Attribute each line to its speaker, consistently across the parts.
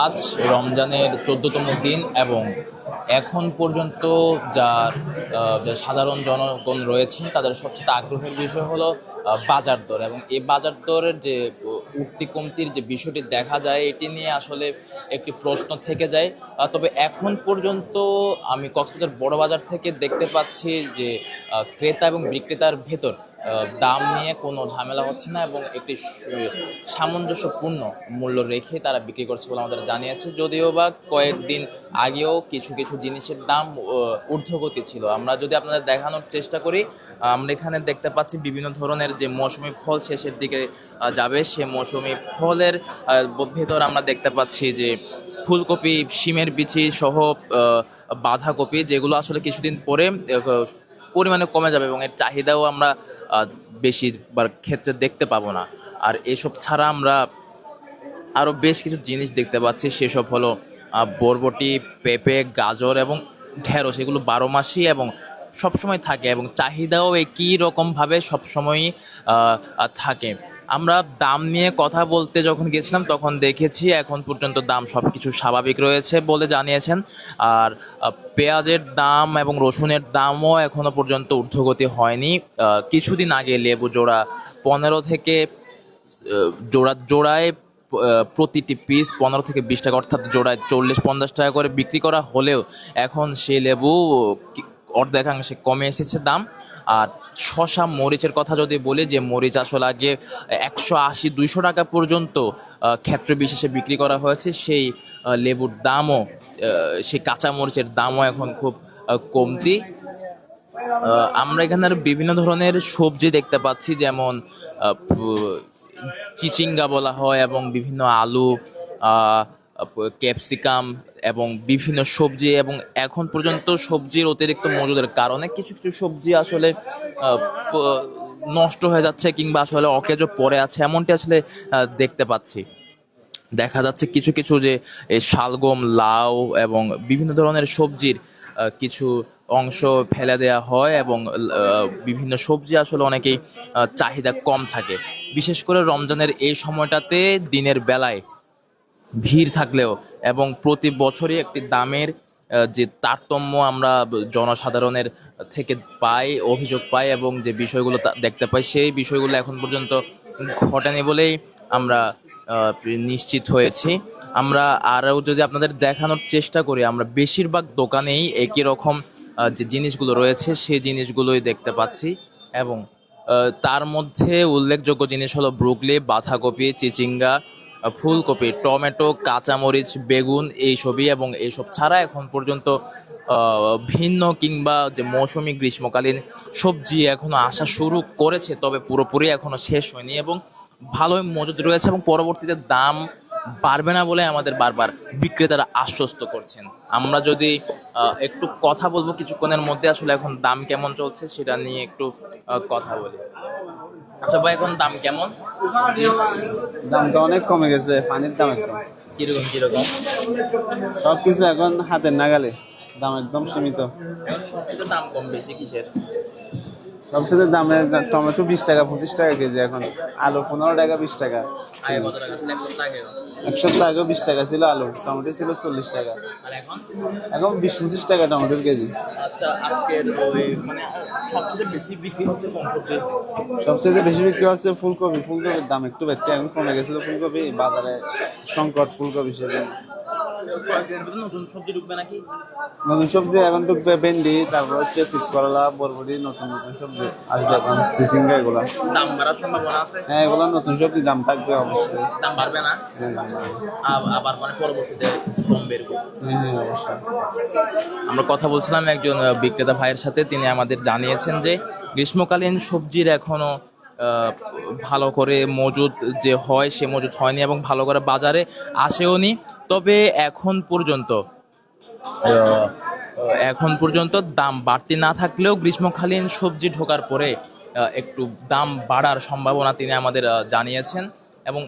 Speaker 1: আজ রমজানের 14তম দিন এবং এখন পর্যন্ত যা সাধারণ জনগণ রয়েছেন তাদের সবচেয়ে আগ্রহের বিষয় হলো বাজার দর, এবং এই বাজার দরের যে উঠতি কমতির যে বিষয়টি দেখা যায় এটি নিয়ে আসলে একটি প্রশ্ন থেকে যায়। তবে এখন পর্যন্ত আমি কক্সবাজার বড় বাজার থেকে দেখতে পাচ্ছি যে ক্রেতা এবং বিক্রেতার ভেতর দাম নিয়ে কোনো ঝামেলা হচ্ছে না এবং একটি সামঞ্জস্যপূর্ণ মূল্য রেখে তারা বিক্রি করছে বলে আমাদের জানিয়েছে। যদিও বা কয়েকদিন আগেও কিছু কিছু জিনিসের দাম ঊর্ধ্বগতি ছিল। আমরা যদি আপনাদের দেখানোর চেষ্টা করি, আমরা এখানে দেখতে পাচ্ছি বিভিন্ন ধরনের যে মৌসুমি ফল শেষের দিকে যাবে, সে মৌসুমি ফলের ভেতর আমরা দেখতে পাচ্ছি যে ফুলকপি, শিমের বিচি সহ বাঁধাকপি, যেগুলো আসলে কিছুদিন পরে পরিমাণে কমে যাবে এবং এর চাহিদাও আমরা বেশিবার ক্ষেত্রে দেখতে পাবো না। আর এসব ছাড়া আমরা আরও বেশ কিছু জিনিস দেখতে পাচ্ছি, সেসব হলো বরবটি, পেঁপে, গাজর এবং ঢেঁড়স। এগুলো 12 মাসই এবং সবসময় থাকে এবং চাহিদাও একই রকমভাবে সবসময়ই থাকে। আমরা দাম নিয়ে কথা বলতে যখন গেছিলাম তখন দেখেছি এখন পর্যন্ত দাম সব কিছু স্বাভাবিক রয়েছে বলে জানিয়েছেন। আর পেঁয়াজের দাম এবং রসুনের দামও এখনো পর্যন্ত ঊর্ধ্বগতি হয়নি। কিছুদিন আগে লেবু জোড়া 15 থেকে জোড়ায় প্রতিটি পিস 15 থেকে 20 টাকা, অর্থাৎ জোড়ায় 40-50 টাকা করে বিক্রি করা হলেও এখন সেই লেবু অর্ধেকাংশে কমে এসেছে দাম। আর শসা, মরিচের কথা যদি বলি, যে মরিচ আসলে আগে 180-200 টাকা পর্যন্ত ক্ষেত্র বিশেষে বিক্রি করা হয়েছে, সেই লেবুর দামও, সেই কাঁচা মরিচের দামও এখন খুব কমতি। আমরা এখানে বিভিন্ন ধরনের সবজি দেখতে পাচ্ছি, যেমন চিচিঙ্গা বলা হয় এবং বিভিন্ন আলু, ক্যাপসিকাম এবং বিভিন্ন সবজি। এবং এখন পর্যন্ত সবজির অতিরিক্ত মজুদের কারণে কিছু কিছু সবজি আসলে নষ্ট হয়ে যাচ্ছে কিংবা আসলে অকেজো পড়ে আছে, এমনটি আসলে দেখতে পাচ্ছি। দেখা যাচ্ছে কিছু কিছু যে শালগম, লাউ এবং বিভিন্ন ধরনের সবজির কিছু অংশ ফেলে দেওয়া হয় এবং বিভিন্ন সবজি আসলে অনেকেই চাহিদা কম থাকে। বিশেষ করে রমজানের এই সময়টাতে দিনের বেলায় ভিড় থাকলেও এবং প্রতি বছরই একটি দামের যে তারতম্য আমরা জনসাধারণের থেকে পাই, অভিযোগ পাই এবং যে বিষয়গুলো দেখতে পাই, সেই বিষয়গুলো এখন পর্যন্ত ঘটেনি বলেই আমরা নিশ্চিত হয়েছি। আমরা আরও যদি আপনাদের দেখানোর চেষ্টা করি, আমরা বেশিরভাগ দোকানেই একই রকম যে জিনিসগুলো রয়েছে সেই জিনিসগুলোই দেখতে পাচ্ছি। এবং তার মধ্যে উল্লেখযোগ্য জিনিস হলো ব্রুকলি, বাঁধাকপি, চিচিঙ্গা, ফুলকপি, টমেটো, কাঁচামরিচ, বেগুন, এইসবই। এবং এইসব ছাড়া এখন পর্যন্ত ভিন্ন কিংবা যে মৌসুমি গ্রীষ্মকালীন সবজি এখনো আসা শুরু করেছে, তবে পুরোপুরি এখনো শেষ হয়নি এবং ভালোই মজুদ রয়েছে এবং পরবর্তীতে দাম বাড়বে না বলে আমাদের বারবার বিক্রেতারা আশ্বস্ত করছেন। আমরা যদি একটু কথা বলবো কিছুক্ষণের মধ্যে, আসলে এখন দাম কেমন চলছে সেটা নিয়ে একটু কথা বলি। আচ্ছা ভাই, এখন দাম কেমন?
Speaker 2: দাম তো অনেক কমে গেছে, পানির দাম একদম।
Speaker 1: কিরকম কিরকম?
Speaker 2: সবকিছু এখন হাতের নাগালে, দাম একদম সীমিত।
Speaker 1: এখন সবকিছু দাম কম বেশি কিসের?
Speaker 2: সবচেয়ে দামে টমেটো 20 টাকা 25 টাকা কেজি, এখন আলু 15 টাকা 20 টাকা।
Speaker 1: আগে কত টাকা ছিল? 1 সপ্তাহ আগে?
Speaker 2: 1 সপ্তাহ আগেও 20 টাকা ছিল আলু, টমেটো ছিল 40 টাকা,
Speaker 1: আর এখন?
Speaker 2: এখন 20-25 টাকা টমেটোর কেজি।
Speaker 1: আচ্ছা, আজকের ওই মানে সবচেয়ে বেশি বিক্রি হচ্ছে কোন সবজি?
Speaker 2: সবচেয়ে বেশি বিক্রি হচ্ছে ফুলকপি। ফুলকপির দাম একটু বেশি, এখন কমে গেছিল ফুলকপি, বাজারে সংকট ফুলকপি সেদিন।
Speaker 1: কয়েকদিনের ভিতরে নতুন সবজি ঢুকবে নাকি?
Speaker 2: নতুন সবজি এখন ঢুকবে ভেন্ডি, তারপর হচ্ছে তিত করলা, বরবটি, নতুন নতুন সবজি আসবে এখন, চিচিঙ্গা, এগুলা।
Speaker 1: দাম বাড়ার সম্ভাবনা আছে?
Speaker 2: হ্যাঁ, এগুলা নতুন সবজি, দাম থাকবে অবশ্যই।
Speaker 1: দাম বাড়বে না?
Speaker 2: হ্যাঁ, দাম বাড়বে।
Speaker 1: আবার মানে পরবর্তীতে কমবে এরকম?
Speaker 2: হ্যাঁ, হ্যাঁ, অবশ্যই।
Speaker 1: আমরা কথা বলছিলাম একজন বিক্রেতা ভাইয়ের সাথে, তিনি আমাদের জানিয়েছেন যে গ্রীষ্মকালীন সবজির এখনো ভালো করে মজুদ যে হয় সে মজুদ হয়নি এবং ভালো করে বাজারে আসেও নি। তবে এখন পর্যন্ত দাম বাড়তি না থাকলেও গ্রীষ্মকালীন সবজি ঢোকার পরে একটু দাম বাড়ার সম্ভাবনা তিনি আমাদের জানিয়েছেন। এবং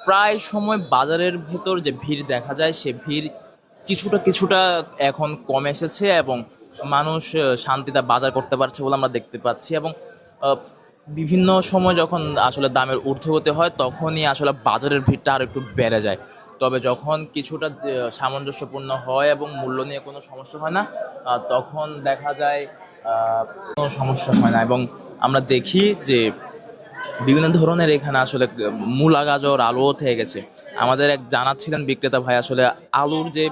Speaker 1: প্রায় সময় বাজারের ভেতর যে ভিড় দেখা যায় সে ভিড় কিছুটা কিছুটা এখন কমে এসেছে এবং মানুষ শান্তিতে বাজার করতে পারছে বলে আমরা দেখতে পাচ্ছি। এবং বিভিন্ন সময় যখন আসলে দামের ঊর্ধ্বগতি হয় তখনই আসলে বাজারের ভিড়টা আর একটু বেড়ে যায়। তবে যখন কিছুটা সামঞ্জস্যপূর্ণ হয় এবং মূল্য নিয়ে কোনো সমস্যা হয় না, তখন দেখা যায় কোনো সমস্যা হয় না। এবং আমরা দেখি যে বিভিন্ন ধরনের এখানে আসলে মূলা, গাজর, আলুও থেকে গেছে। আমাদের এক জানাচ্ছিলেন বিক্রেতা ভাই আসলে আলুর যে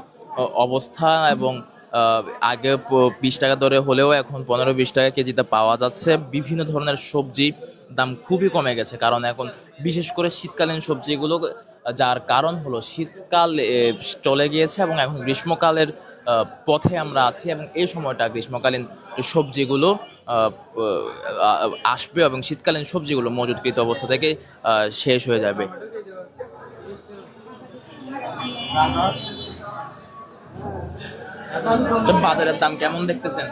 Speaker 1: অবস্থা, এবং আগে 20 টাকা দরে হলেও এখন 15-20 টাকা কেজিতে পাওয়া যাচ্ছে। বিভিন্ন ধরনের সবজি দাম খুবই কমে গেছে, কারণ এখন বিশেষ করে শীতকালীন সবজিগুলো, যার কারণ হলো শীতকাল চলে গিয়েছে এবং এখন গ্রীষ্মকালের পথে আমরা আছি, এবং এই সময়টা গ্রীষ্মকালীন সবজিগুলো আহ, আসবে এবং শীতকালীন সবজিগুলো মজুদকৃত অবস্থা থেকে শেষ হয়ে যাবে। তো বাজারের দাম কেমন দেখতেছেন?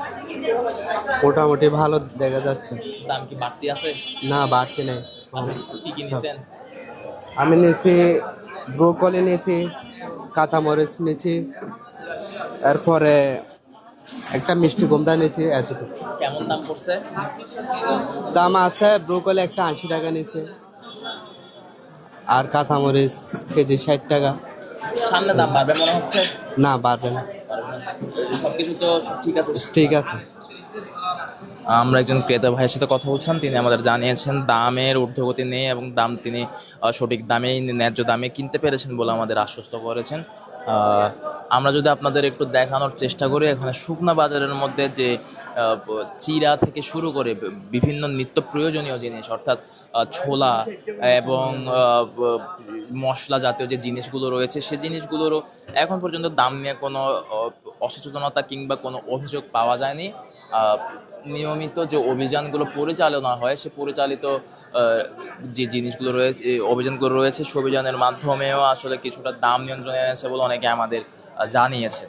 Speaker 3: মোটামুটি ভালো দেখা যাচ্ছে।
Speaker 1: দাম কি বাড়তি আছে?
Speaker 3: না, বাড়তি নেই।
Speaker 1: আপনি কি কি নিছেন?
Speaker 3: আমি নিয়েছি ব্রোকলি, নিয়েছি কাঁচামরিচ, নিয়েছি এরপরে একটা মিষ্টি কুমড়া নিয়েছি, এতটুকু।
Speaker 1: কেমন দাম পড়ছে?
Speaker 3: দাম আছে, ব্রোকলি একটা 80 টাকা নিয়েছে, আর কাঁচামরিচ কেজি 60 টাকা।
Speaker 1: সামনে দাম বাড়বে মনে হচ্ছে?
Speaker 3: না, বাড়বে না।
Speaker 1: সবকিছু তো সব ঠিক আছে।
Speaker 3: ঠিক আছে।
Speaker 1: আমরা একজন ক্রেতা ভাইয়ের সাথে কথা বলছিলাম, তিনি আমাদের জানিয়েছেন দামের ঊর্ধ্বগতি নেই এবং দাম তিনি সঠিক দামেই, ন্যায্য দামে কিনতে পেরেছেন বলে আমাদের আশ্বস্ত করেছেন। আমরা যদি আপনাদের একটু দেখানোর চেষ্টা করি, এখানে শুকনা বাজারের মধ্যে যে চিড়া থেকে শুরু করে বিভিন্ন নিত্য প্রয়োজনীয় জিনিস, অর্থাৎ ছোলা এবং মশলা জাতীয় যে জিনিসগুলো রয়েছে, সেই জিনিসগুলোরও এখন পর্যন্ত দাম নিয়ে কোনো অসচেতনতা কিংবা কোনো অভিযোগ পাওয়া যায়নি। নিয়মিত যে অভিযানগুলো পরিচালনা হয়, সে পরিচালিত যে জিনিসগুলো রয়েছে, অভিযানগুলো রয়েছে, সে অভিযানের মাধ্যমেও আসলে কিছুটা দাম নিয়ন্ত্রণে এনেছে বলে অনেকে আমাদের জানিয়েছে।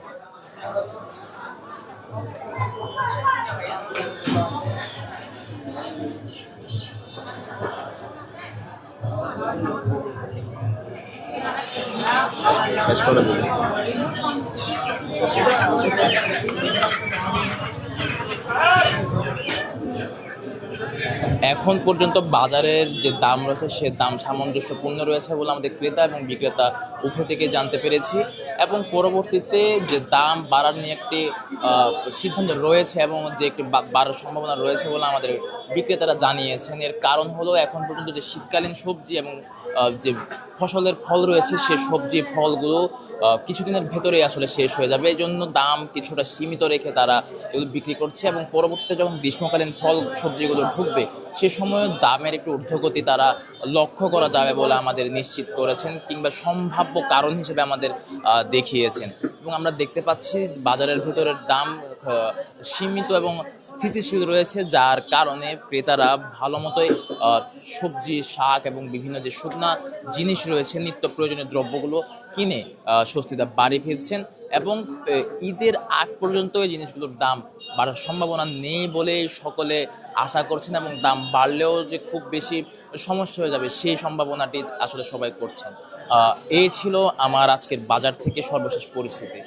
Speaker 1: শেষ করে দিই। এখন পর্যন্ত বাজারের যে দাম রয়েছে সে দাম সামঞ্জস্যপূর্ণ রয়েছে বলে আমাদের ক্রেতা এবং বিক্রেতা উভয় থেকে জানতে পেরেছি, এবং পরবর্তীতে যে দাম বাড়ার নিয়ে একটি সিদ্ধান্ত রয়েছে এবং যে একটি বাড়ার সম্ভাবনা রয়েছে বলে আমাদের বিক্রেতারা জানিয়েছেন। এর কারণ হলো এখন পর্যন্ত যে শীতকালীন সবজি এবং যে ফসলের ফল রয়েছে, সে সবজি ফলগুলো কিছুদিনের ভেতরেই আসলে শেষ হয়ে যাবে। এই জন্য দাম কিছুটা সীমিত রেখে তারা এগুলো বিক্রি করছে, এবং পরবর্তীতে যখন গ্রীষ্মকালীন ফল সবজিগুলো ঢুকবে সে সময় দামের একটু ঊর্ধ্বগতি তারা লক্ষ্য করা যাবে বলে আমাদের নিশ্চিত করেছেন, কিংবা সম্ভাব্য কারণ হিসেবে আমাদের দেখিয়েছেন। এবং আমরা দেখতে পাচ্ছি বাজারের ভেতরের দাম সীমিত এবং স্থিতিশীল রয়েছে, যার কারণে ক্রেতারা ভালো মতোই সবজি, শাক এবং বিভিন্ন যে শুকনা জিনিস রয়েছে, নিত্য প্রয়োজনীয় দ্রব্যগুলো কিনে স্বস্তিতে বাড়ি ফিরছেন। এবং ঈদের আগ পর্যন্ত এই জিনিসগুলোর দাম বাড়ার সম্ভাবনা নেই বলে সকলে আশা করছেন, এবং দাম বাড়লেও যে খুব বেশি সমস্যা হয়ে যাবে সেই সম্ভাবনাটি আসলে সবাই করছেন। এই ছিল আমার আজকের বাজার থেকে সর্বশেষ পরিস্থিতি।